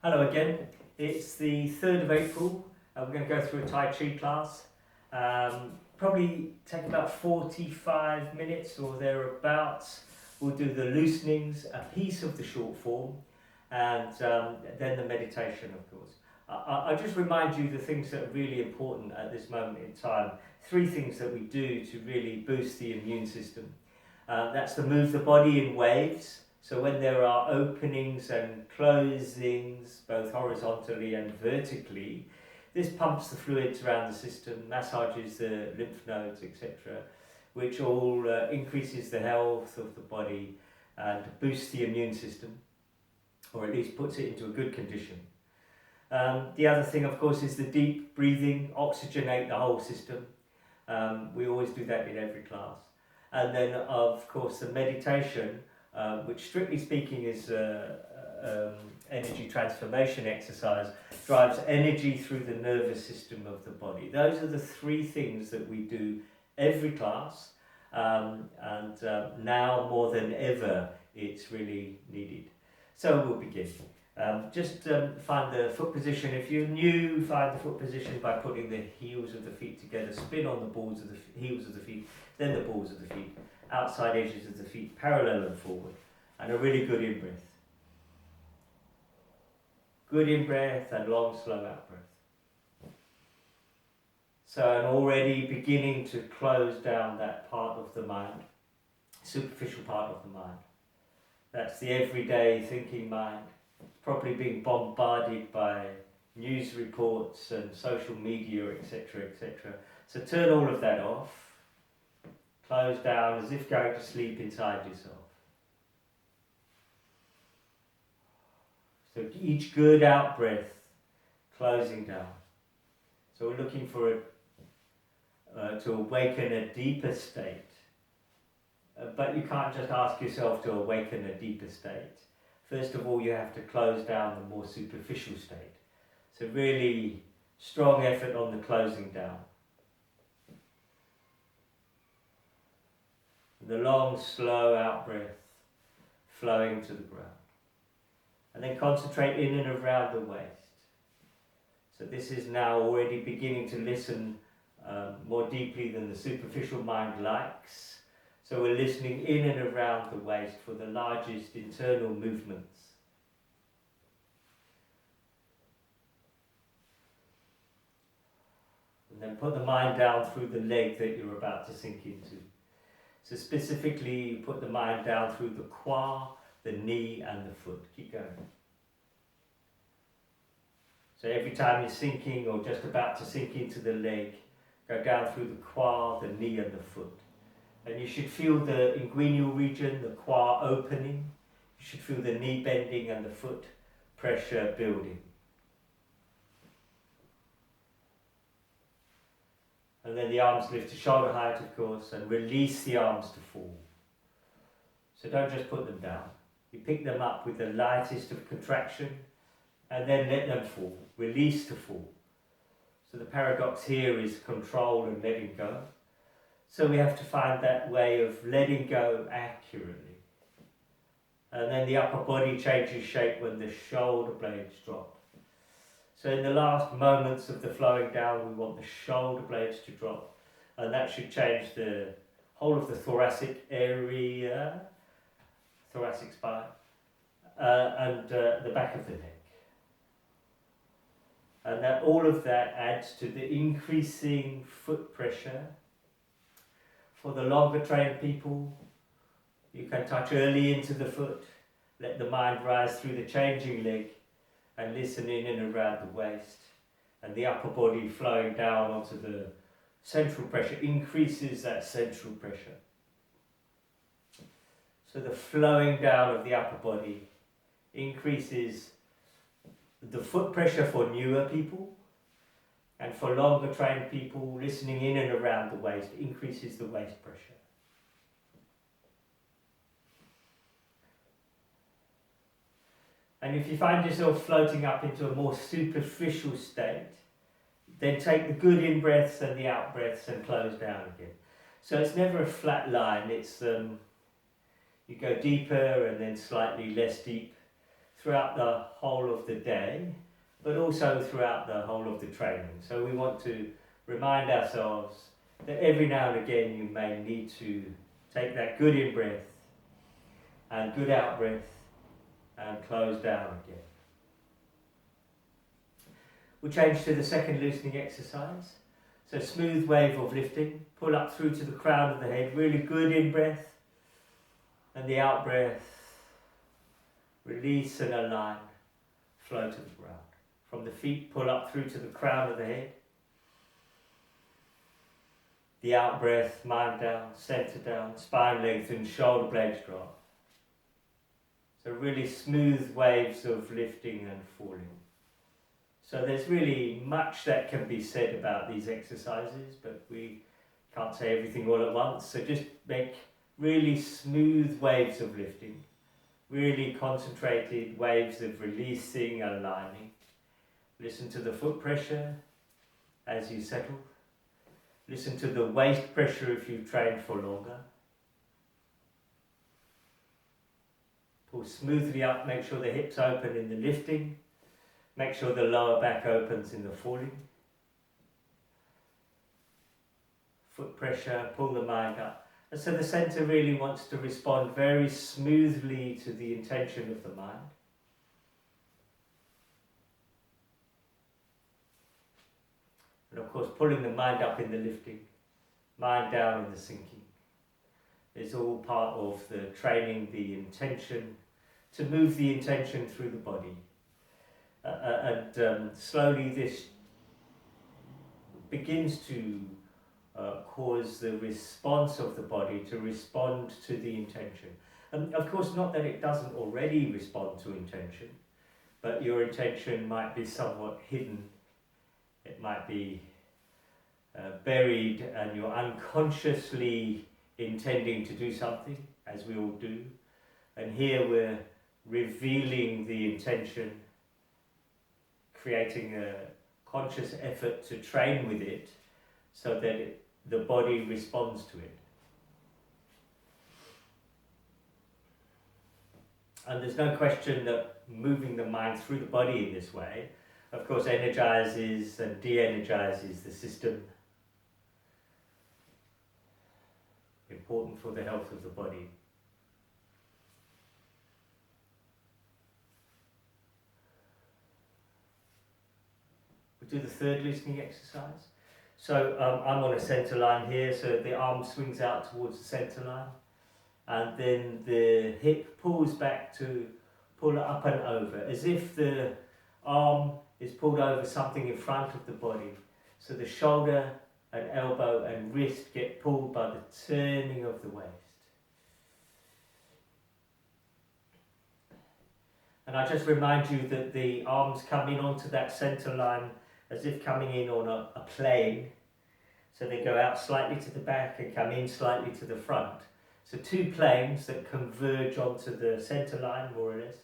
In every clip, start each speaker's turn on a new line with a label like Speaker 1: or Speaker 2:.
Speaker 1: Hello again, it's the 3rd of April and we're going to go through a Tai Chi class. Probably take about 45 minutes or thereabouts. We'll do the loosenings, a piece of the short form, and then the meditation, of course. I'll just remind you the things that are really important at this moment in time. 3 things that we do to really boost the immune system. That's to move the body in waves. So when there are openings and closings, both horizontally and vertically, this pumps the fluids around the system, massages the lymph nodes, etc., which all increases the health of the body and boosts the immune system, or at least puts it into a good condition. The other thing, of course, is the deep breathing, oxygenate the whole system. We always do that in every class. And then, of course, the meditation, which strictly speaking is energy transformation exercise, drives energy through the nervous system of the body. Those are the 3 things that we do every class, and now more than ever it's really needed. So we'll begin. Just find the foot position. If you're new, find the foot position by putting the heels of the feet together, spin on the balls of the heels of the feet, then the balls of the feet, outside edges of the feet, parallel and forward, and a really good in-breath. Good in-breath and long, slow out-breath. So I'm already beginning to close down that part of the mind, superficial part of the mind. That's the everyday thinking mind. It's probably being bombarded by news reports and social media, etc., etc. So turn all of that off. Close down as if going to sleep inside yourself. So each good out breath, closing down. So we're looking for to awaken a deeper state. But you can't just ask yourself to awaken a deeper state. First of all, you have to close down the more superficial state. So really strong effort on the closing down. The long, slow out breath flowing to the ground. And then concentrate in and around the waist. So this is now already beginning to listen more deeply than the superficial mind likes. So we're listening in and around the waist for the largest internal movements. And then put the mind down through the leg that you're about to sink into. So specifically, you put the mind down through the quad, the knee and the foot. Keep going. So every time you're sinking or just about to sink into the leg, go down through the quad, the knee and the foot. And you should feel the inguinal region, the quad opening. You should feel the knee bending and the foot pressure building. And then the arms lift to shoulder height, of course, and release the arms to fall. So don't just put them down. You pick them up with the lightest of contraction and then let them fall. Release to fall. So the paradox here is control and letting go. So we have to find that way of letting go accurately. And then the upper body changes shape when the shoulder blades drop. So in the last moments of the flowing down, we want the shoulder blades to drop. And that should change the whole of the thoracic area, thoracic spine, and the back of the neck. And that all of that adds to the increasing foot pressure. For the longer trained people, you can touch early into the foot, let the mind rise through the changing leg and listen in and around the waist. And the upper body flowing down onto the central pressure increases that central pressure. So the flowing down of the upper body increases the foot pressure for newer people, and for longer trained people, listening in and around the waist increases the waist pressure. And if you find yourself floating up into a more superficial state, then take the good in-breaths and the out-breaths and close down again. So it's never a flat line, it's you go deeper and then slightly less deep throughout the whole of the day, but also throughout the whole of the training. So we want to remind ourselves that every now and again you may need to take that good in breath and good out breath and close down again. We'll change to the second loosening exercise. So smooth wave of lifting, pull up through to the crown of the head, really good in breath, and the out breath, release and align, flow to the ground. From the feet, pull up through to the crown of the head. The out breath, mind down, center down, spine lengthen, shoulder blades drop. So really smooth waves of lifting and falling. So there's really much that can be said about these exercises, but we can't say everything all at once. So just make really smooth waves of lifting, really concentrated waves of releasing and aligning. Listen to the foot pressure as you settle. Listen to the waist pressure if you've trained for longer. Pull smoothly up, make sure the hips open in the lifting. Make sure the lower back opens in the falling. Foot pressure, pull the mind up. And so the center really wants to respond very smoothly to the intention of the mind. And of course, pulling the mind up in the lifting, mind down in the sinking, is all part of the training, the intention, to move the intention through the body. Slowly this begins to cause the response of the body to respond to the intention. And of course, not that it doesn't already respond to intention, but your intention might be somewhat hidden. It might be buried and you're unconsciously intending to do something, as we all do. And here we're revealing the intention, creating a conscious effort to train with it so that the body responds to it. And there's no question that moving the mind through the body in this way, of course, energizes and de-energizes the system. Important for the health of the body. Do the third loosening exercise. So I'm on a center line here, so the arm swings out towards the center line, and then the hip pulls back to pull up and over, as if the arm is pulled over something in front of the body. So the shoulder and elbow and wrist get pulled by the turning of the waist. And I just remind you that the arms come in onto that center line as if coming in on a plane. So they go out slightly to the back and come in slightly to the front. So two planes that converge onto the center line, more or less.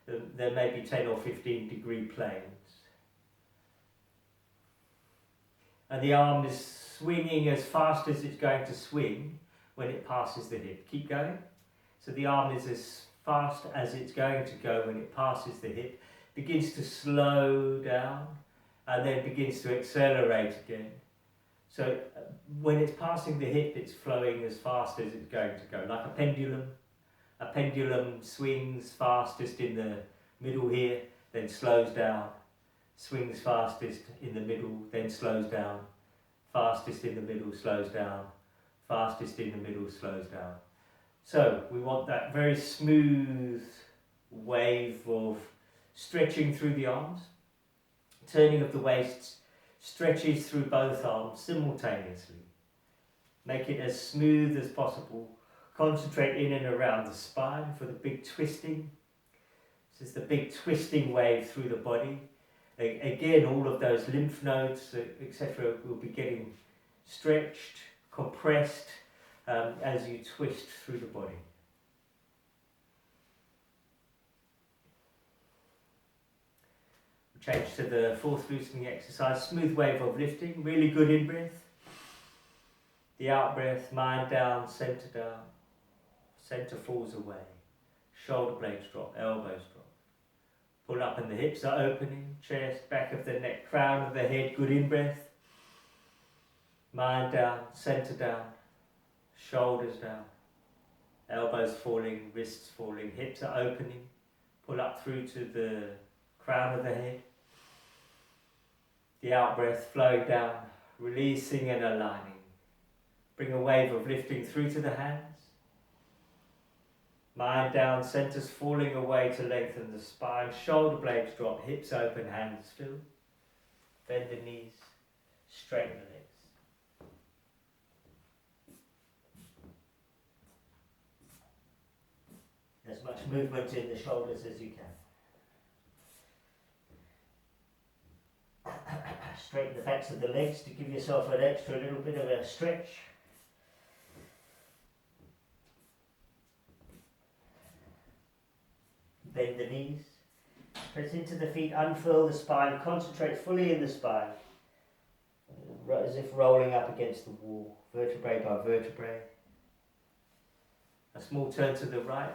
Speaker 1: There may be 10 or 15 degree planes. And the arm is swinging as fast as it's going to swing when it passes the hip. Keep going. So the arm is as fast as it's going to go when it passes the hip. Begins to slow down. And then begins to accelerate again. So when it's passing the hip, it's flowing as fast as it's going to go, like a pendulum. A pendulum swings fastest in the middle here, then slows down, swings fastest in the middle, then slows down, fastest in the middle, slows down, fastest in the middle, slows down. So we want that very smooth wave of stretching through the arms. Turning of the waist stretches through both arms simultaneously. Make it as smooth as possible. Concentrate in and around the spine for the big twisting. This is the big twisting wave through the body. Again, all of those lymph nodes, etc., will be getting stretched, compressed as you twist through the body. Change to the fourth loosening exercise. Smooth wave of lifting, really good in breath. The out breath, mind down, center falls away. Shoulder blades drop, elbows drop. Pull up and the hips are opening, chest, back of the neck, crown of the head, good in-breath. Mind down, centre down, shoulders down, elbows falling, wrists falling, hips are opening. Pull up through to the crown of the head. The out-breath flowing down, releasing and aligning. Bring a wave of lifting through to the hands. Mind down, centres falling away to lengthen the spine. Shoulder blades drop, hips open, hands still. Bend the knees, straighten the legs. As much movement in the shoulders as you can. Straighten the backs of the legs to give yourself an extra little bit of a stretch. Bend the knees, press into the feet, unfurl the spine, concentrate fully in the spine, as if rolling up against the wall, vertebrae by vertebrae. A small turn to the right,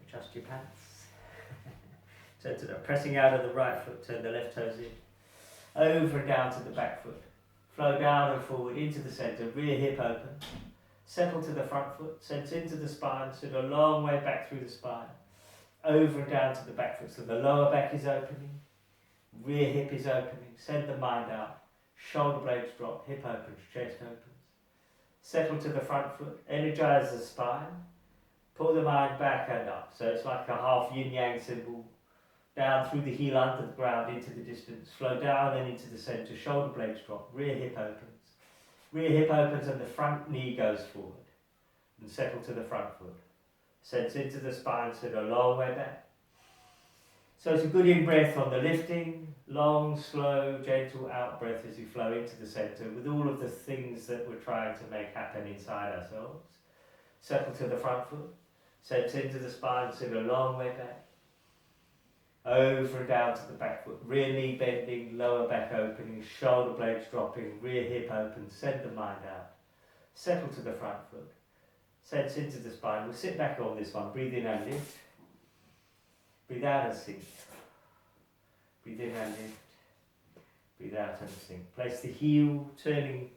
Speaker 1: adjust your pants. Turn to the pressing out of the right foot, turn the left toes in, over and down to the back foot. Flow down and forward into the centre, rear hip open, settle to the front foot, sense into the spine, sit a long way back through the spine. Over and down to the back foot, so the lower back is opening, rear hip is opening, send the mind out, shoulder blades drop, hip opens, chest opens. Settle to the front foot, energize the spine, pull the mind back and up, so it's like a half yin-yang symbol, down through the heel under the ground into the distance, flow down and into the centre, shoulder blades drop, rear hip opens and the front knee goes forward, and settle to the front foot. Sense into the spine, sit a long way back. So it's a good in-breath on the lifting, long, slow, gentle out-breath as you flow into the centre with all of the things that we're trying to make happen inside ourselves. Settle to the front foot, sense into the spine, sit a long way back. Over and down to the back foot, rear knee bending, lower back opening, shoulder blades dropping, rear hip open, send the mind out. Settle to the front foot. Sense into the spine. We'll sit back on this one. Breathe in and lift. Breathe out and sink. Breathe in and lift. Breathe out and sink. Place the heel turning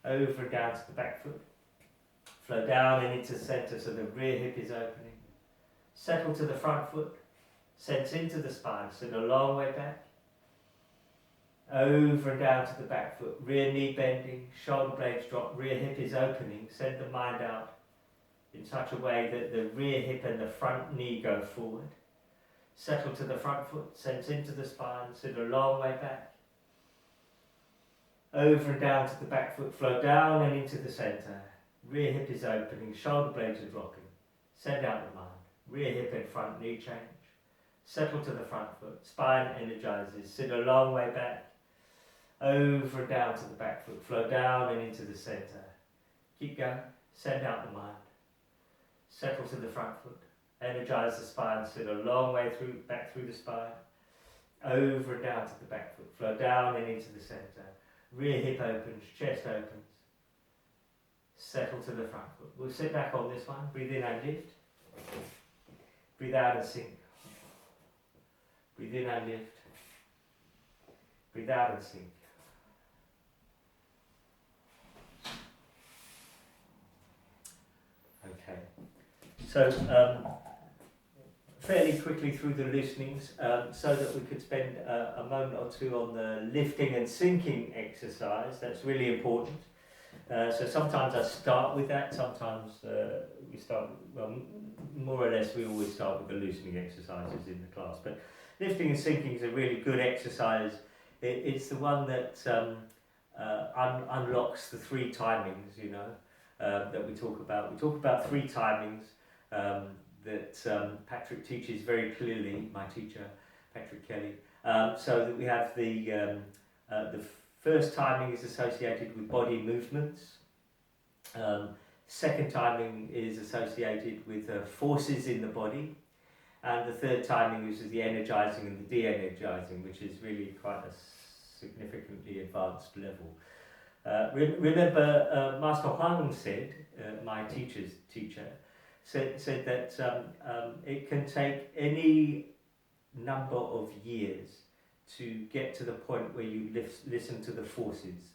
Speaker 1: over and down to the back foot. Flow down and into the centre so the rear hip is opening. Settle to the front foot. Sense into the spine. Sit a long way back. Over and down to the back foot, rear knee bending, shoulder blades drop, rear hip is opening, send the mind out in such a way that the rear hip and the front knee go forward. Settle to the front foot, sense into the spine, sit a long way back. Over and down to the back foot, flow down and into the centre. Rear hip is opening, shoulder blades are dropping. Send out the mind, rear hip and front knee change. Settle to the front foot, spine energizes, sit a long way back. Over and down to the back foot, flow down and into the centre. Keep going, send out the mind. Settle to the front foot, energize the spine, sit a long way through, back through the spine. Over and down to the back foot, flow down and into the centre. Rear hip opens, chest opens. Settle to the front foot. We'll sit back on this one, breathe in and lift. Breathe out and sink. Breathe in and lift. Breathe out and sink. Okay, so fairly quickly through the loosenings so that we could spend a moment or two on the lifting and sinking exercise. That's really important. So sometimes I start with that, sometimes we start, well, more or less we always start with the loosening exercises in the class. But lifting and sinking is a really good exercise. It's the one that unlocks the three timings, you know, that we talk about. We talk about three timings that Patrick teaches very clearly, my teacher, Patrick Kelly. So that we have the first timing is associated with body movements. Second timing is associated with forces in the body. And the third timing is the energizing and the de-energizing, which is really quite a significantly advanced level. Remember, Master Huang said, my teacher, said that it can take any number of years to get to the point where you listen to the forces.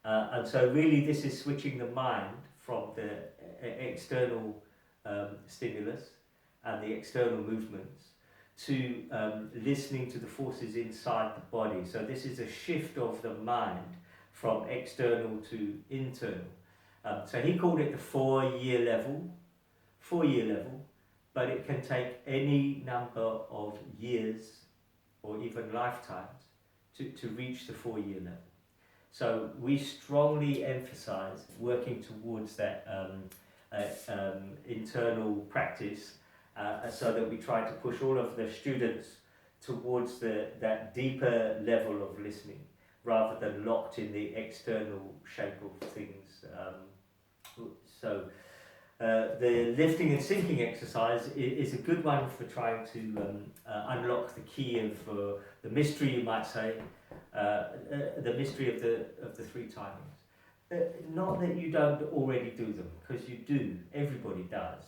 Speaker 1: And so really this is switching the mind from the external stimulus and the external movements to listening to the forces inside the body. So this is a shift of the mind from external to internal. So he called it the 4-year level, but it can take any number of years or even lifetimes to reach the 4-year level. So we strongly emphasize working towards that internal practice, so that we try to push all of the students towards that deeper level of listening rather than locked in the external shape of things. The lifting and sinking exercise is a good one for trying to unlock the key of the mystery, you might say, the mystery of the 3 timings. Not that you don't already do them, because you do, everybody does,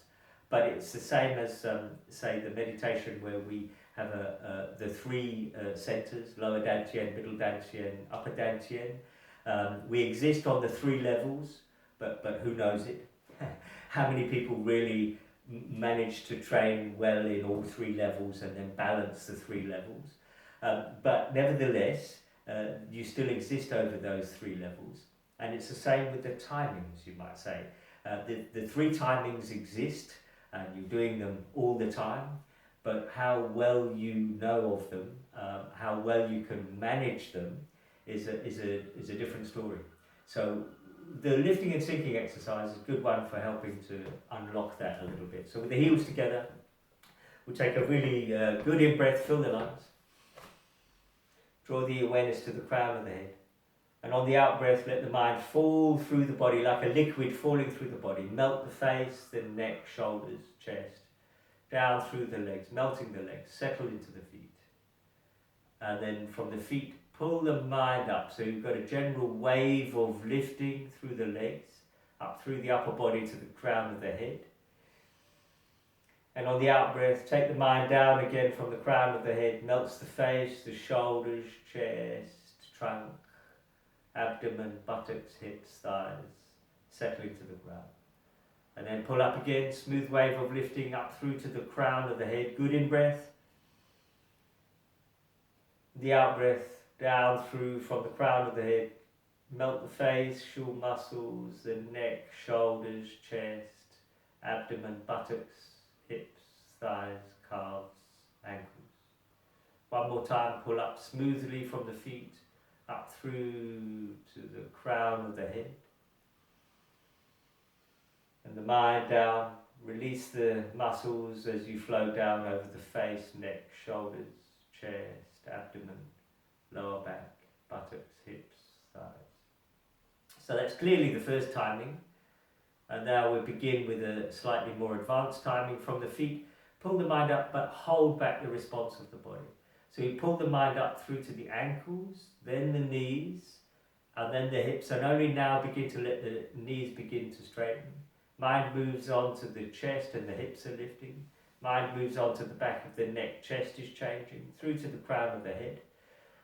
Speaker 1: but it's the same as say the meditation where we have the 3 centers: lower dantian, middle dantian, upper dantian. We exist on the 3 levels, but who knows it? How many people really manage to train well in all 3 levels and then balance the 3 levels? But nevertheless, you still exist over those 3 levels. And it's the same with the timings, you might say. The 3 timings exist, and you're doing them all the time, but how well you know of them, how well you can manage them is a different story. So the lifting and sinking exercise is a good one for helping to unlock that a little bit. So with the heels together, we'll take a really good in-breath, fill the lungs. Draw the awareness to the crown of the head. And on the out-breath, let the mind fall through the body like a liquid falling through the body. Melt the face, the neck, shoulders, chest, down through the legs, melting the legs, settle into the feet. And then from the feet, pull the mind up. So you've got a general wave of lifting through the legs, up through the upper body to the crown of the head. And on the out-breath, take the mind down again from the crown of the head, melts the face, the shoulders, chest, trunk, abdomen, buttocks, hips, thighs, settling to the ground. And then pull up again, smooth wave of lifting up through to the crown of the head. Good in-breath. The out-breath, down through from the crown of the head, melt the face, short muscles, the neck, shoulders, chest, abdomen, buttocks, hips, thighs, calves, ankles. One more time, pull up smoothly from the feet, up through to the crown of the head. And the mind down, release the muscles as you flow down over the face, neck, shoulders, chest, abdomen, lower back, buttocks, hips, thighs. So that's clearly the first timing. And now we begin with a slightly more advanced timing from the feet. Pull the mind up, but hold back the response of the body. So you pull the mind up through to the ankles, then the knees, and then the hips, and only now begin to let the knees begin to straighten. Mind moves on to the chest and the hips are lifting. Mind moves on to the back of the neck, chest is changing, through to the crown of the head.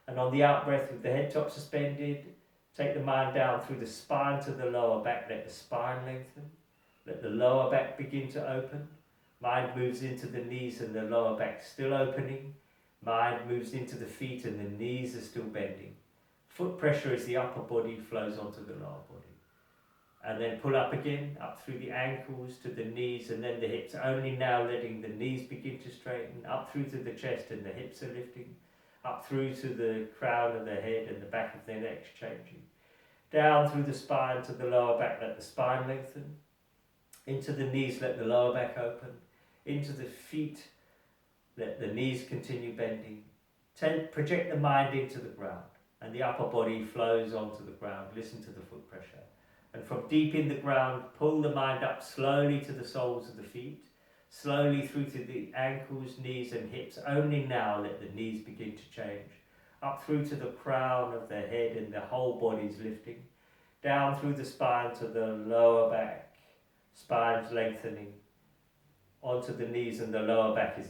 Speaker 1: And on the out-breath with the head top suspended, take the mind down through the spine to the lower back, let the spine lengthen. Let the lower back begin to open. Mind moves into the knees and the lower back still opening. Mind moves into the feet and the knees are still bending. Foot pressure as the upper body flows onto the lower body. And then pull up again, up through the ankles to the knees and then the hips, only now letting the knees begin to straighten, up through to the chest and the hips are lifting, up through to the crown of the head and the back of the neck changing. Down through the spine to the lower back, let the spine lengthen. Into the knees, let the lower back open. Into the feet, let the knees continue bending. Project the mind into the ground and the upper body flows onto the ground. Listen to the foot pressure. And from deep in the ground, pull the mind up slowly to the soles of the feet, slowly through to the ankles, knees and hips. Only now let the knees begin to change. Up through to the crown of the head and the whole body's lifting. Down through the spine to the lower back, spine's lengthening. Onto the knees and the lower back is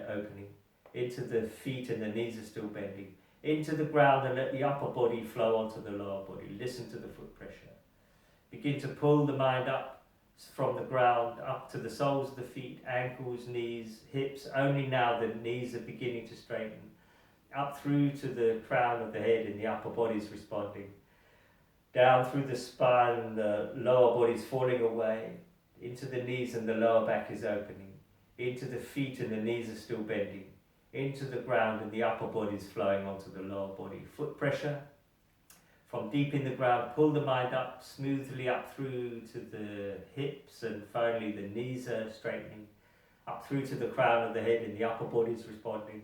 Speaker 1: opening. into the feet and the knees are still bending, into the ground, and let the upper body flow onto the lower body. Listen to the foot pressure. Begin to pull the mind up from the ground, up to the soles of the feet, ankles, knees, hips. Only now the knees are beginning to straighten. Up through to the crown of the head and the upper body is responding. Down through the spine and the lower body is falling away. Into the knees and the lower back is opening. Into the feet and the knees are still bending. Into the ground and the upper body is flowing onto the lower body. Foot pressure. From deep in the ground, pull the mind up smoothly up through to the hips, and finally the knees are straightening. Up through to the crown of the head and the upper body is responding.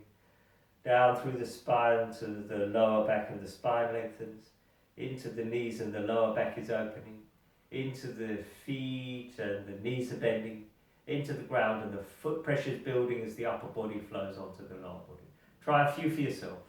Speaker 1: Down through the spine to the lower back and the spine lengthens. Into the knees and the lower back is opening. Into the feet and the knees are bending. Into the ground and the foot pressure is building as the upper body flows onto the lower body. Try a few for yourself.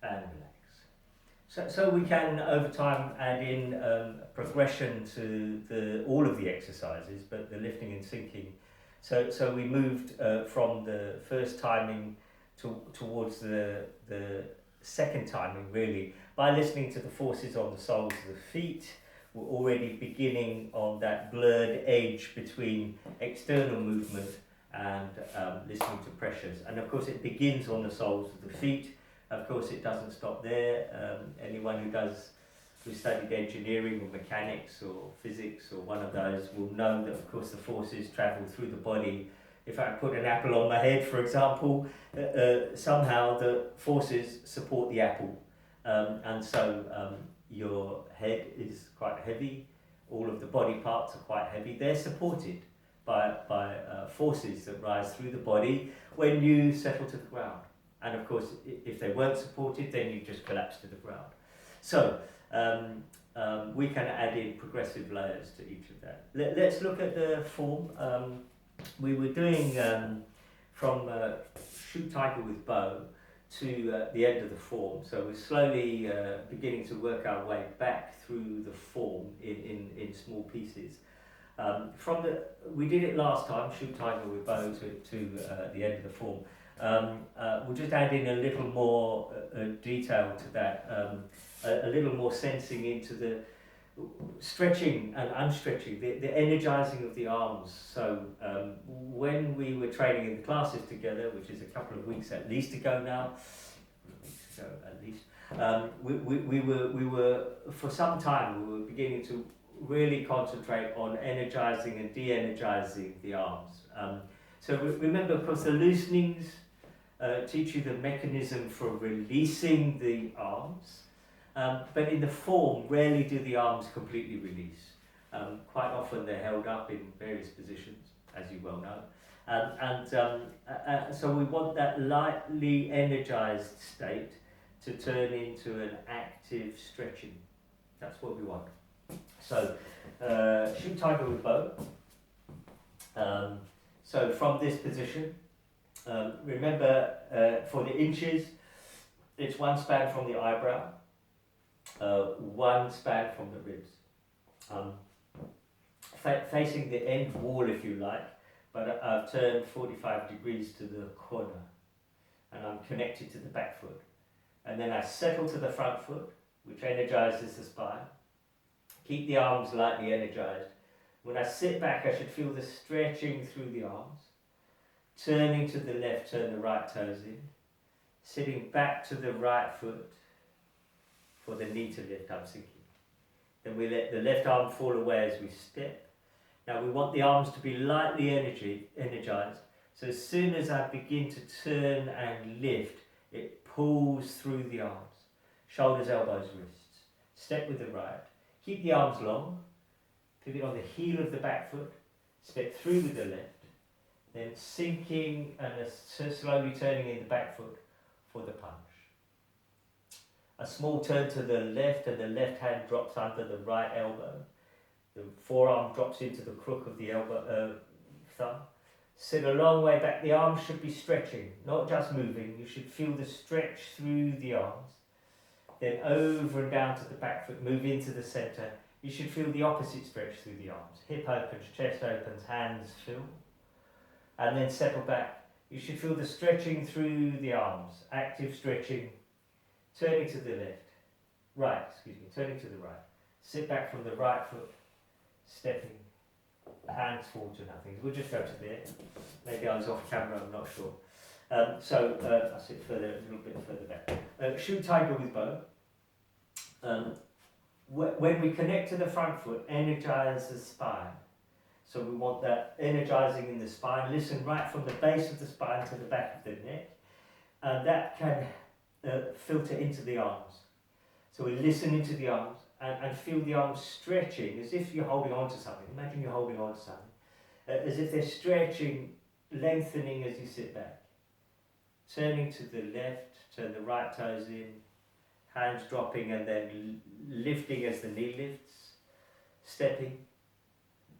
Speaker 1: And relax. So we can over time add in progression to all of the exercises, but the lifting and sinking. So we moved from the first timing towards the second timing, really, by listening to the forces on the soles of the feet. We're already beginning on that blurred edge between external movement and listening to pressures. And of course it begins on the soles of the feet. Of course it doesn't stop there. Anyone who studied engineering or mechanics or physics or one of those will know that of course the forces travel through the body. If I put an apple on my head, for example, somehow the forces support the apple. And so your head is quite heavy, all of the body parts are quite heavy. They're supported by forces that rise through the body when you settle to the ground. And of course, if they weren't supported, then you just collapse to the ground. So we can add in progressive layers to each of that. Let's look at the form. We were doing from shoot tiger with bow to the end of the form. So we're slowly beginning to work our way back through the form in small pieces. We did it last time, shoot tiger with bow to the end of the form. We'll just add in a little more detail to that, a little more sensing into the stretching and unstretching, the energizing of the arms. So when we were training in the classes together, which is a couple of weeks at least ago now, we were for some time we were beginning to really concentrate on energizing and de-energizing the arms. So remember, of course, the loosenings teach you the mechanism for releasing the arms, but in the form, rarely do the arms completely release. Quite often they're held up in various positions, as you well know. So we want that lightly energized state to turn into an active stretching. That's what we want. So shoot tiger with bow. So from this position, remember for the inches, it's one span from the eyebrow, one span from the ribs. Facing the end wall if you like, but I've turned 45 degrees to the corner and I'm connected to the back foot. And then I settle to the front foot, which energizes the spine. Keep the arms lightly energized. When I sit back, I should feel the stretching through the arms. Turning to the left, turn the right toes in. Sitting back to the right foot for the knee to lift, I'm sinking. Then we let the left arm fall away as we step. Now we want the arms to be lightly energized. So as soon as I begin to turn and lift, it pulls through the arms. Shoulders, elbows, wrists. Step with the right. Keep the arms long, pivot on the heel of the back foot, step through with the left, then sinking and slowly turning in the back foot for the punch. A small turn to the left and the left hand drops under the right elbow. The forearm drops into the crook of the thumb. Sit a long way back. The arms should be stretching, not just moving. You should feel the stretch through the arms. Then over and down to the back foot, move into the centre. You should feel the opposite stretch through the arms. Hip opens, chest opens, hands fill. And then settle back. You should feel the stretching through the arms. Active stretching. Turning to the turning to the right. Sit back from the right foot, stepping, hands fall to nothing. We'll just go to there. Maybe I was off camera, I'm not sure. I'll sit a little bit further back. Shoot tiger with bow. When we connect to the front foot, energize the spine. So we want that energizing in the spine. Listen right from the base of the spine to the back of the neck. And that can filter into the arms. So we listen into the arms and feel the arms stretching as if you're holding on to something. Imagine you're holding on to something. As if they're stretching, lengthening as you sit back. Turning to the left, turn the right toes in, hands dropping and then lifting as the knee lifts, stepping.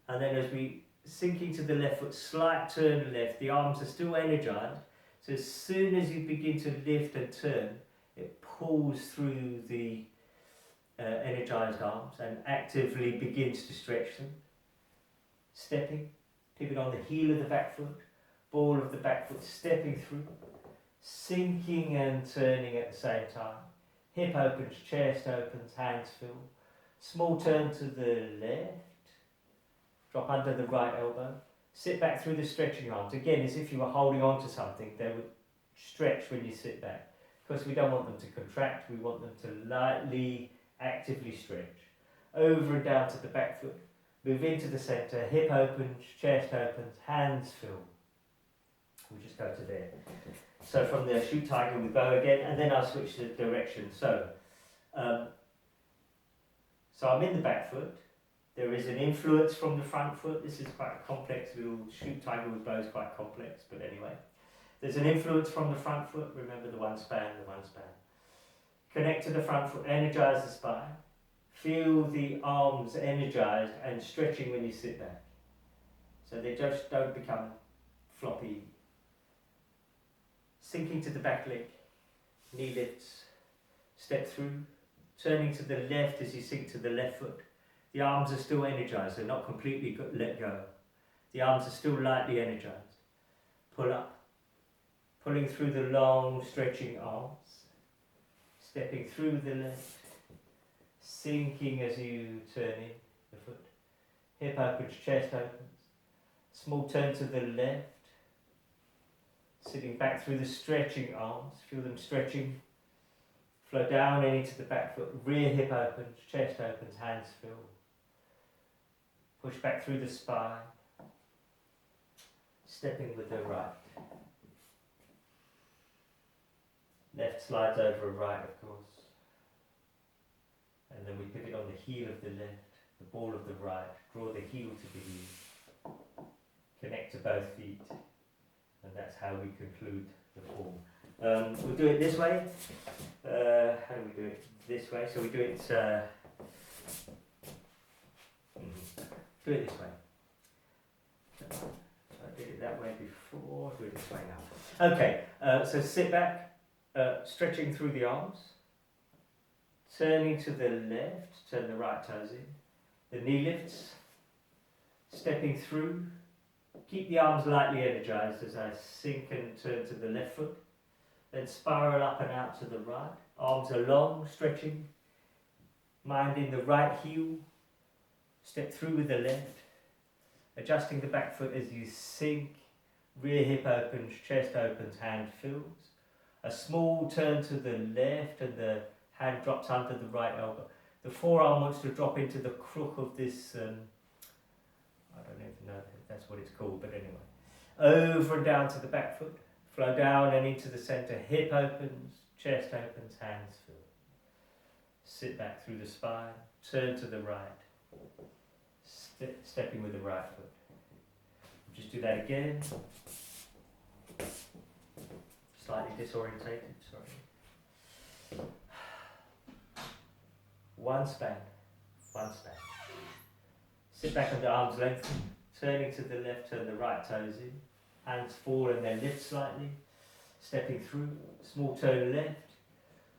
Speaker 1: And then as we sinking to the left foot, slight turn left, the arms are still energized. So as soon as you begin to lift and turn, it pulls through the energized arms and actively begins to stretch them. Stepping, pivot on the heel of the back foot, ball of the back foot, stepping through, sinking and turning at the same time. Hip opens, chest opens, hands fill. Small turn to the left, drop under the right elbow. Sit back through the stretching arms. Again, as if you were holding on to something, they would stretch when you sit back. Because we don't want them to contract, we want them to lightly, actively stretch. Over and down to the back foot. Move into the centre, hip opens, chest opens, hands fill. We'll just go to there. So from there, shoot tiger with bow again, and then I'll switch the direction. So I'm in the back foot. There is an influence from the front foot. This is quite a complex little shoot tiger with bow is quite complex, but anyway. There's an influence from the front foot. Remember the one span. Connect to the front foot, energize the spine. Feel the arms energized and stretching when you sit back. So they just don't become floppy. Sinking to the back leg, knee lifts, step through, turning to the left as you sink to the left foot. The arms are still energized, they're not completely let go. The arms are still lightly energized. Pull up, pulling through the long stretching arms, stepping through the left, sinking as you turn in the foot. Hip opens, chest opens. Small turn to the left, sitting back through the stretching arms, feel them stretching. Flow down and into the back foot, rear hip opens, chest opens, hands fill. Push back through the spine, stepping with the right. Left slides over right, of course. And then we pivot on the heel of the left, the ball of the right, draw the heel to the heel. Connect to both feet. And that's how we conclude the form. We'll do it this way. How do we do it? This way. So we do it. Do it this way. So I did it that way before. Do it this way now. Okay. So sit back, stretching through the arms, turning to the left. Turn the right toes in. The knee lifts. Stepping through. Keep the arms lightly energized as I sink and turn to the left foot. Then spiral up and out to the right. Arms are long, stretching. Mind in the right heel. Step through with the left. Adjusting the back foot as you sink. Rear hip opens, chest opens, hand fills. A small turn to the left and the hand drops under the right elbow. The forearm wants to drop into the crook of this, I don't even know if that's what it's called, but anyway. Over and down to the back foot. Flow down and into the centre. Hip opens, chest opens, hands fill. Sit back through the spine. turn to the right, stepping with the right foot. Just do that again. Slightly disorientated, sorry. One span. Sit back on the arm's length, turning to the left, turn the right toes in. Hands fall and then lift slightly. Stepping through, small turn left.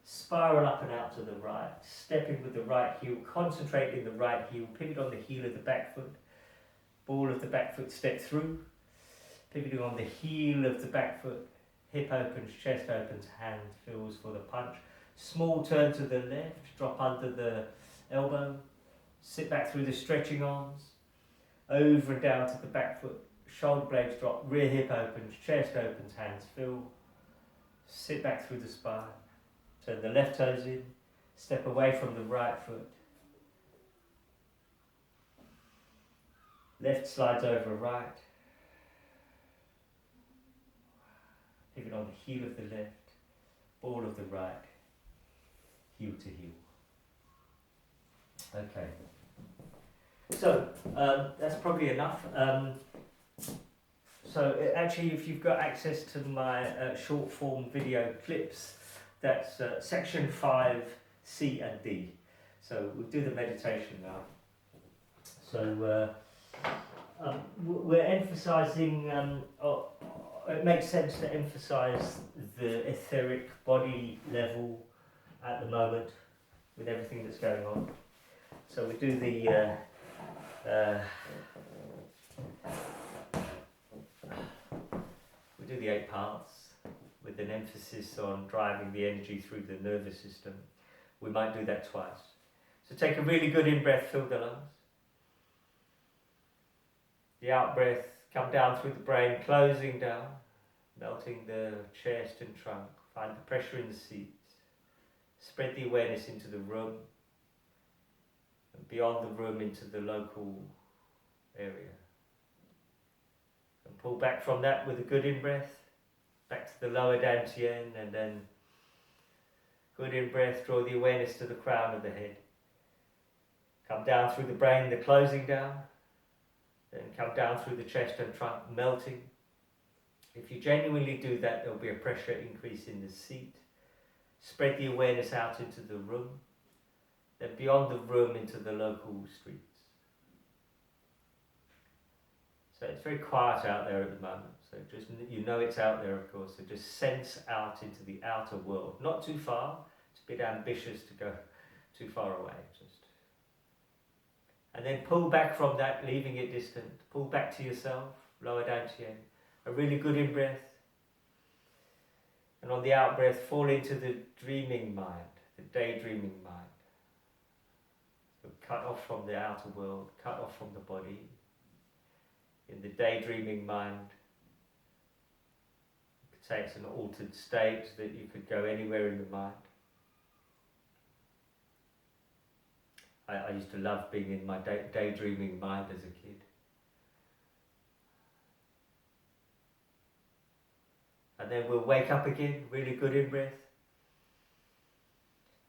Speaker 1: Spiral up and out to the right. Stepping with the right heel, concentrate in the right heel. Pivot on the heel of the back foot. Ball of the back foot, step through. Pivoting on the heel of the back foot. Hip opens, chest opens, hand feels for the punch. Small turn to the left, drop under the elbow. Sit back through the stretching arms. Over and down to the back foot. Shoulder blades drop, rear hip opens, chest opens, hands fill. Sit back through the spine. Turn the left toes in. Step away from the right foot. Left slides over right. Pivot on the heel of the left. Ball of the right. Heel to heel. Okay. So, that's probably enough. Actually, if you've got access to my short form video clips, that's section 5, C and D. So we'll do the meditation now. So we're emphasizing, it makes sense to emphasize the etheric body level at the moment with everything that's going on. So we do the we do the 8 paths with an emphasis on driving the energy through the nervous system. We might do that twice. So take a really good in-breath, fill the lungs. The out-breath, come down through the brain, closing down, melting the chest and trunk. Find the pressure in the seat. Spread the awareness into the room and beyond the room into the local area. And pull back from that with a good in-breath, back to the lower dantian, and then good in-breath, draw the awareness to the crown of the head. Come down through the brain, the closing down, then come down through the chest and trunk, melting. If you genuinely do that, there'll be a pressure increase in the seat. Spread the awareness out into the room, then beyond the room into the local streets. So it's very quiet out there at the moment, so just, you know it's out there of course, so just sense out into the outer world. Not too far, it's a bit ambitious to go too far away, just. And then pull back from that, leaving it distant. Pull back to yourself, lower dantian. A really good in-breath. And on the out-breath, fall into the dreaming mind, the daydreaming mind. So cut off from the outer world, cut off from the body. In the daydreaming mind, you could say it's an altered state that you could go anywhere in the mind. I used to love being in my daydreaming mind as a kid. And then we'll wake up again, really good in-breath.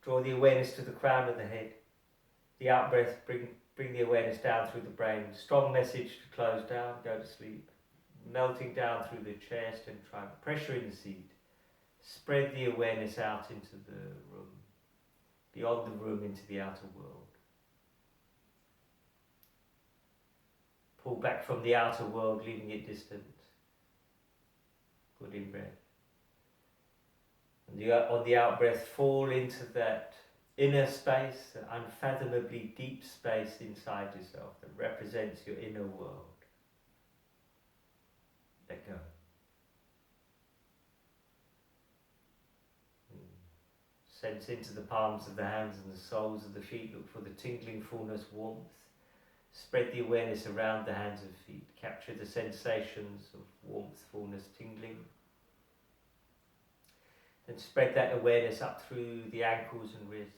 Speaker 1: Draw the awareness to the crown of the head. The out-breath, bring the awareness down through the brain. Strong message to close down, go to sleep. Melting down through the chest and trunk. Pressure in the seat. Spread the awareness out into the room. Beyond the room into the outer world. Pull back from the outer world, leaving it distant. Good in-breath. And on the out-breath, fall into that inner space, an unfathomably deep space inside yourself that represents your inner world. Let go. Sense into the palms of the hands and the soles of the feet. Look for the tingling, fullness, warmth. Spread the awareness around the hands and feet. Capture the sensations of warmth, fullness, tingling. Then spread that awareness up through the ankles and wrists.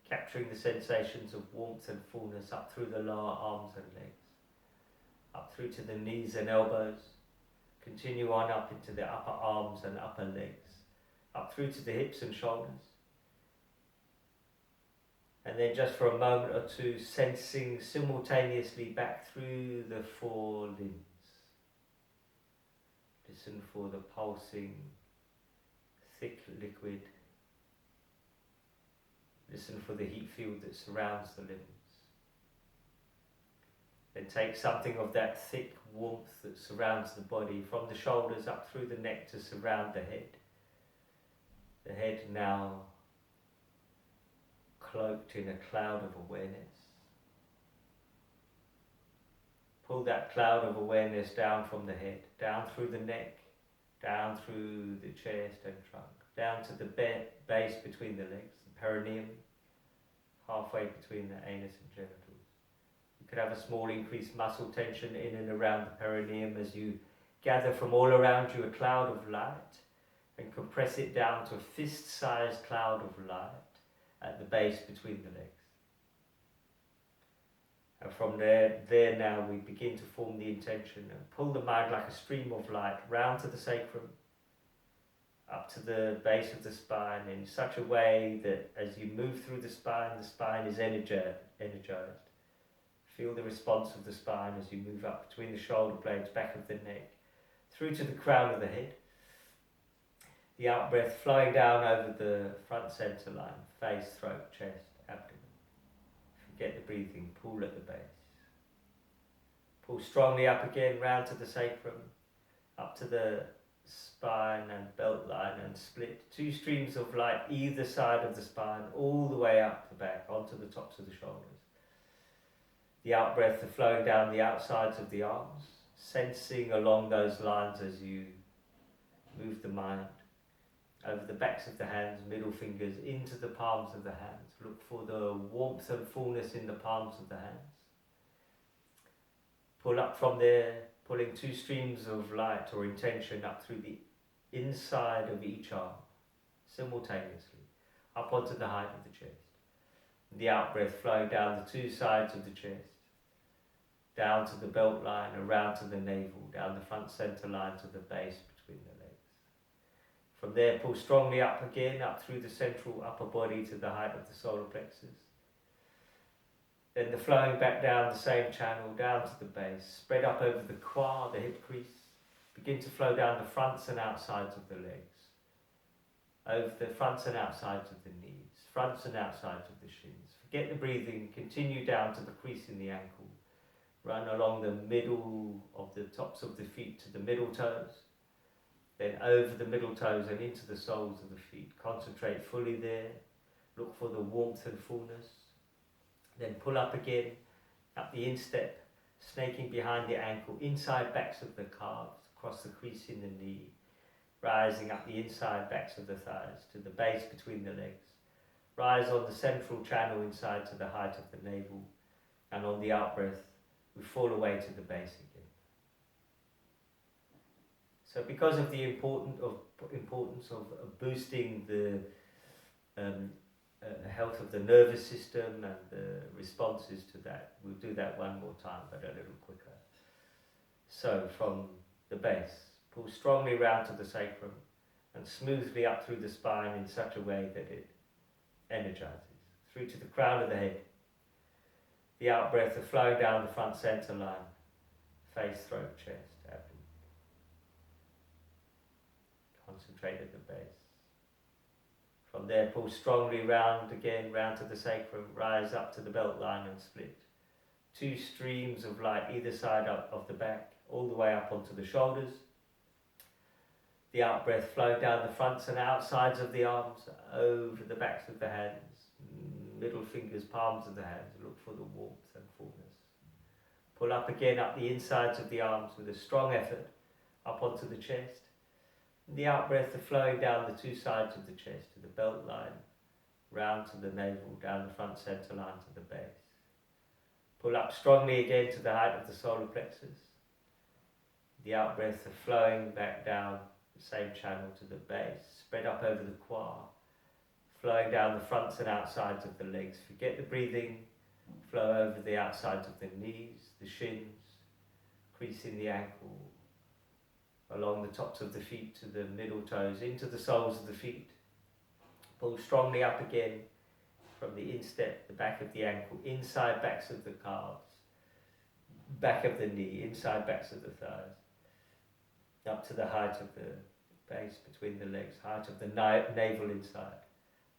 Speaker 1: Capturing the sensations of warmth and fullness up through the lower arms and legs. Up through to the knees and elbows. Continue on up into the upper arms and upper legs. Up through to the hips and shoulders. And then just for a moment or two, sensing simultaneously back through the 4 limbs. Listen for the pulsing, thick liquid. Listen for the heat field that surrounds the limbs. Then take something of that thick warmth that surrounds the body from the shoulders up through the neck to surround the head. The head now cloaked in a cloud of awareness. Pull that cloud of awareness down from the head, down through the neck, down through the chest and trunk, down to the base between the legs, the perineum, halfway between the anus and genitals. You could have a small increased muscle tension in and around the perineum as you gather from all around you a cloud of light and compress it down to a fist-sized cloud of light at the base between the legs. And from there now we begin to form the intention and pull the mind like a stream of light round to the sacrum, up to the base of the spine in such a way that as you move through the spine is energized. Feel the response of the spine as you move up between the shoulder blades, back of the neck, through to the crown of the head. The out breath flowing down over the front center line, face, throat, chest, abdomen. Forget the breathing, pull at the base. Pull strongly up again, round to the sacrum, up to the spine and belt line, and split 2 streams of light either side of the spine, all the way up the back, onto the tops of the shoulders. The out breath is flowing down the outsides of the arms, sensing along those lines as you move the mind over the backs of the hands, middle fingers into the palms of the hands. Look for the warmth and fullness in the palms of the hands. Pull up from there, pulling 2 streams of light or intention up through the inside of each arm, simultaneously, up onto the height of the chest. The out breath flowing down the 2 sides of the chest, down to the belt line, around to the navel, down the front center line to the base between the legs. From there, pull strongly up again, up through the central upper body to the height of the solar plexus. Then the flowing back down the same channel, down to the base, spread up over the quad, the hip crease. Begin to flow down the fronts and outsides of the legs, over the fronts and outsides of the knees, fronts and outsides of the shins. Forget the breathing, continue down to the crease in the ankle. Run along the middle of the tops of the feet to the middle toes. Then over the middle toes and into the soles of the feet. Concentrate fully there. Look for the warmth and fullness. Then pull up again, up the instep, snaking behind the ankle, inside backs of the calves, across the crease in the knee, rising up the inside backs of the thighs to the base between the legs. Rise on the central channel inside to the height of the navel, and on the out breath, we fall away to the base again. So because of the importance of boosting the health of the nervous system and the responses to that, we'll do that one more time, but a little quicker. So from the base, pull strongly round to the sacrum and smoothly up through the spine in such a way that it energizes, through to the crown of the head. The out breath of flowing down the front center line, face, throat, chest, abdomen. Concentrate at the base. From there, pull strongly round again, round to the sacrum, rise up to the belt line and split. 2 streams of light either side of the back, all the way up onto the shoulders. The out breath flowing down the fronts and outsides of the arms, over the backs of the hands, middle fingers, palms of the hands. Look for the warmth and fullness. Pull up again, up the insides of the arms with a strong effort, up onto the chest. The out breath of flowing down the 2 sides of the chest to the belt line, round to the navel, down the front center line to the base. Pull up strongly again to the height of the solar plexus. The out breath of flowing back down the same channel to the base, spread up over the quad, flowing down the fronts and outsides of the legs. Forget the breathing, flow over the outsides of the knees, the shins, crease in the ankle, along the tops of the feet to the middle toes, into the soles of the feet. Pull strongly up again, from the instep, the back of the ankle, inside backs of the calves, back of the knee, inside backs of the thighs, up to the height of the base between the legs, height of the navel inside,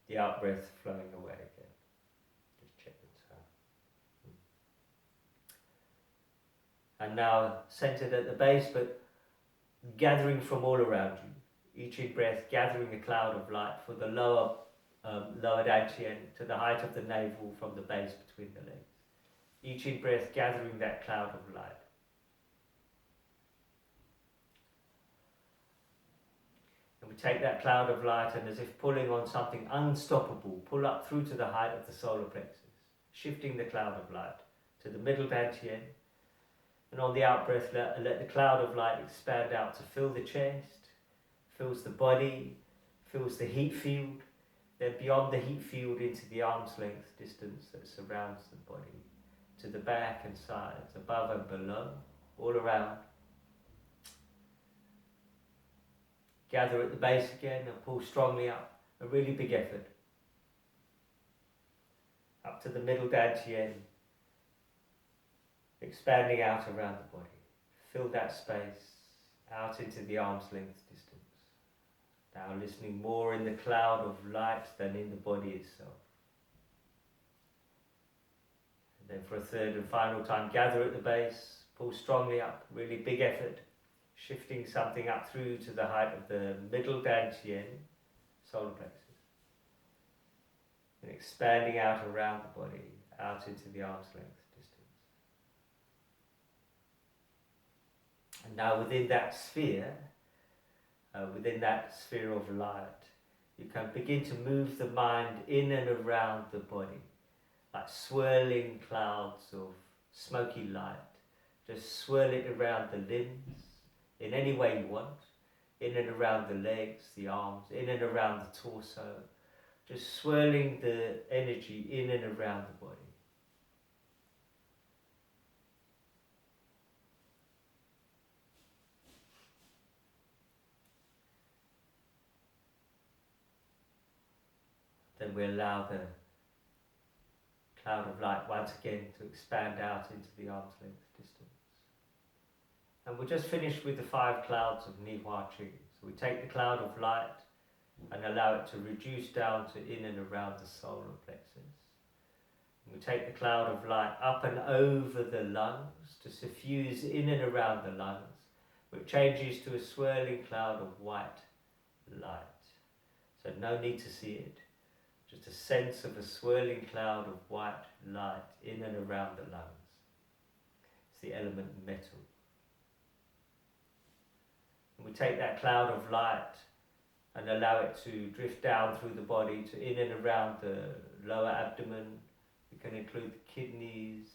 Speaker 1: the out breath flowing away again. Just check the time. And now centered at the base, but gathering from all around you. Each in breath gathering a cloud of light for the lower dantian to the height of the navel from the base between the legs. Each in breath gathering that cloud of light. And we take that cloud of light and, as if pulling on something unstoppable, pull up through to the height of the solar plexus, shifting the cloud of light to the middle dantian. And on the out breath, let the cloud of light expand out to fill the chest, fills the body, fills the heat field, then beyond the heat field into the arm's length distance that surrounds the body, to the back and sides, above and below, all around. Gather at the base again and pull strongly up, a really big effort. Up to the middle dantian, expanding out around the body. Fill that space out into the arm's length distance. Now listening more in the cloud of light than in the body itself. And then for a third and final time, gather at the base, pull strongly up, really big effort, shifting something up through to the height of the middle dantian, solar plexus. And expanding out around the body, out into the arm's length distance. And now within that sphere of light, you can begin to move the mind in and around the body, like swirling clouds of smoky light. Just swirl it around the limbs, in any way you want, in and around the legs, the arms, in and around the torso, just swirling the energy in and around the body. Then we allow the cloud of light once again to expand out into the arm's length distance. And we'll just finish with the 5 clouds of Nihua Qi. So we take the cloud of light and allow it to reduce down to in and around the solar plexus. And we take the cloud of light up and over the lungs to suffuse in and around the lungs, which changes to a swirling cloud of white light. So no need to see it. Just a sense of a swirling cloud of white light in and around the lungs. It's the element metal. And we take that cloud of light and allow it to drift down through the body to in and around the lower abdomen. We can include the kidneys.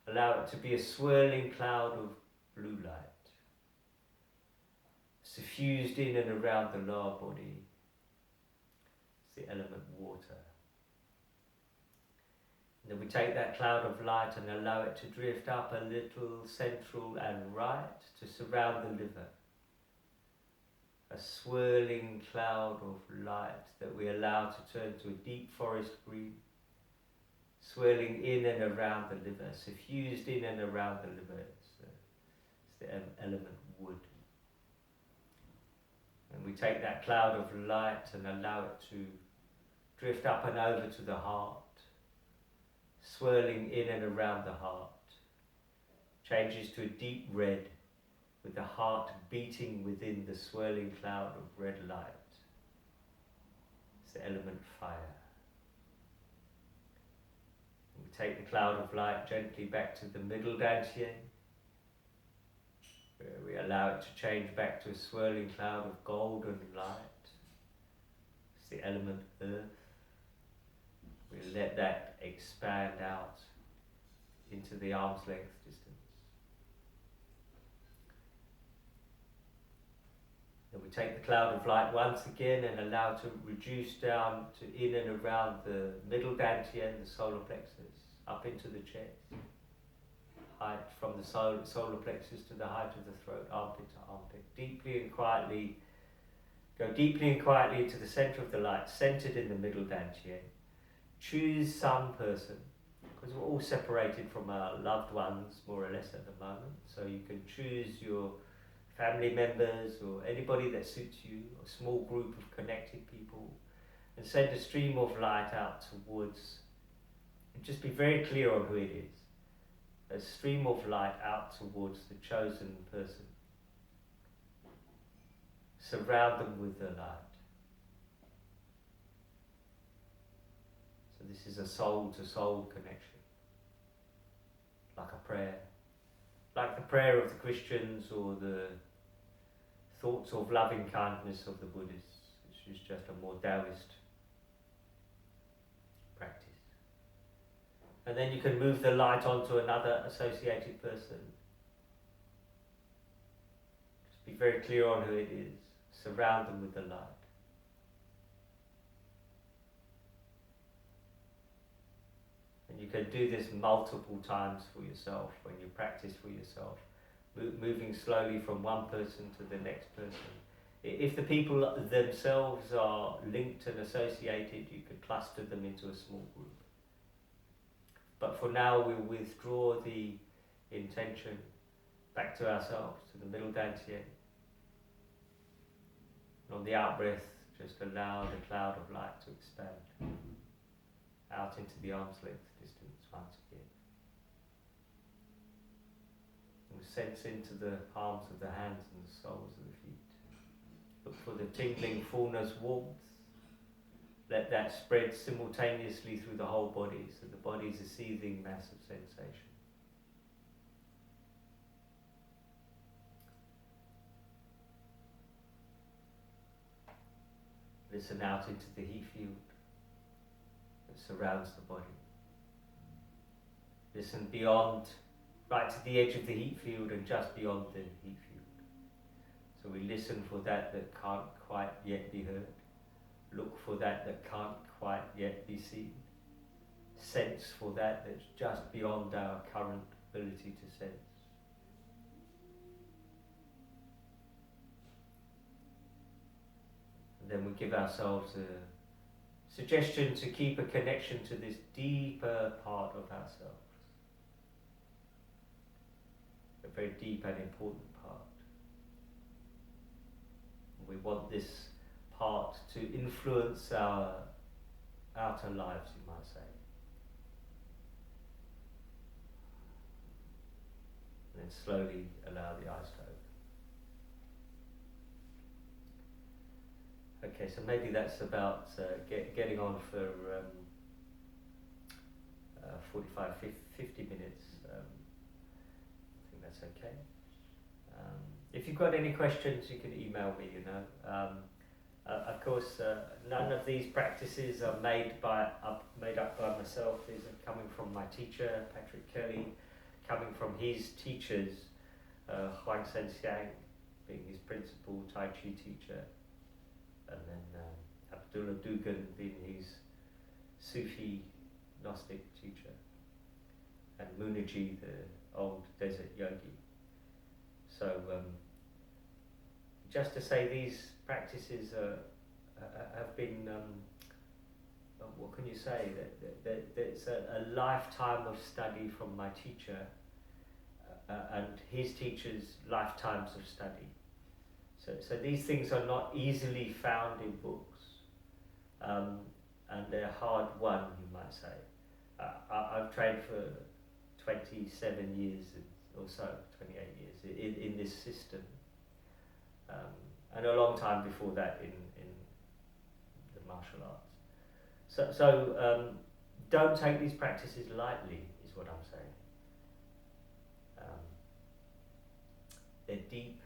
Speaker 1: Allow it to be a swirling cloud of blue light, suffused in and around the lower body. The element water. And then we take that cloud of light and allow it to drift up a little central and right to surround the liver. A swirling cloud of light that we allow to turn to a deep forest green, swirling in and around the liver, suffused in and around the liver. It's the element wood. And we take that cloud of light and allow it to drift up and over to the heart, swirling in and around the heart. Changes to a deep red, with the heart beating within the swirling cloud of red light. It's the element fire. And we take the cloud of light gently back to the middle dantian, where we allow it to change back to a swirling cloud of golden light. It's the element earth. We let that expand out into the arm's length distance. Then we take the cloud of light once again and allow it to reduce down to in and around the middle dantian, the solar plexus, up into the chest. Height from the solar plexus to the height of the throat, armpit to armpit. Deeply and quietly, go deeply and quietly into the center of the light, centered in the middle dantian. choose some person, because we're all separated from our loved ones more or less at the moment, so you can choose your family members or anybody that suits you, a small group of connected people, and send a stream of light out towards, and just be very clear on who it is. A stream of light out towards the chosen person. Surround them with the light. So this is a soul-to-soul connection, like a prayer, like the prayer of the Christians or the thoughts of loving kindness of the Buddhists, which is just a more Taoist practice. And then you can move the light onto another associated person. Just be very clear on who it is. Surround them with the light. And you can do this multiple times for yourself when you practice for yourself, moving slowly from one person to the next person. If the people themselves are linked and associated, you could cluster them into a small group. But for now, we'll withdraw the intention back to ourselves, to the middle dantian. On the out breath, just allow the cloud of light to expand out into the arm's length distance once again. And sense into the palms of the hands and the soles of the feet. Look for the tingling fullness, warmth. Let that spread simultaneously through the whole body, so the body is a seething mass of sensation. Listen out into the heat field that surrounds the body. Listen beyond, right to the edge of the heat field and just beyond the heat field. So we listen for that can't quite yet be heard. Look for that can't quite yet be seen. Sense for that that's just beyond our current ability to sense. And then we give ourselves a suggestion to keep a connection to this deeper part of ourselves. A very deep and important part. We want this part to influence our outer lives, you might say. And then slowly allow the eyes to open. Okay, so maybe that's about getting on for 45, 50 minutes. I think that's okay. If you've got any questions, you can email me, of course, none of these practices are made up by myself. These are coming from my teacher, Patrick Kelly, coming from his teachers, Huang Sen-Xiang being his principal Tai Chi teacher, and then Abdullah Dugan being his Sufi Gnostic teacher, and Munaji, the old desert yogi. So just to say, these practices have been, what can you say, that it's a lifetime of study from my teacher and his teacher's lifetimes of study. So these things are not easily found in books, and they're hard won, you might say. I've trained for 27 years or so, 28 years in this system, and a long time before that in the martial arts. So don't take these practices lightly, is what I'm saying. They're deep,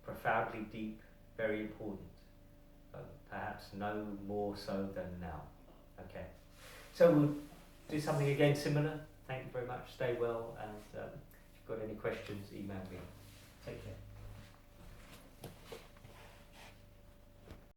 Speaker 1: profoundly deep, very important. Perhaps no more so than now. Okay, so we'll do something again similar. Thank you very much. Stay well, and if you've got any questions, email me. Take care.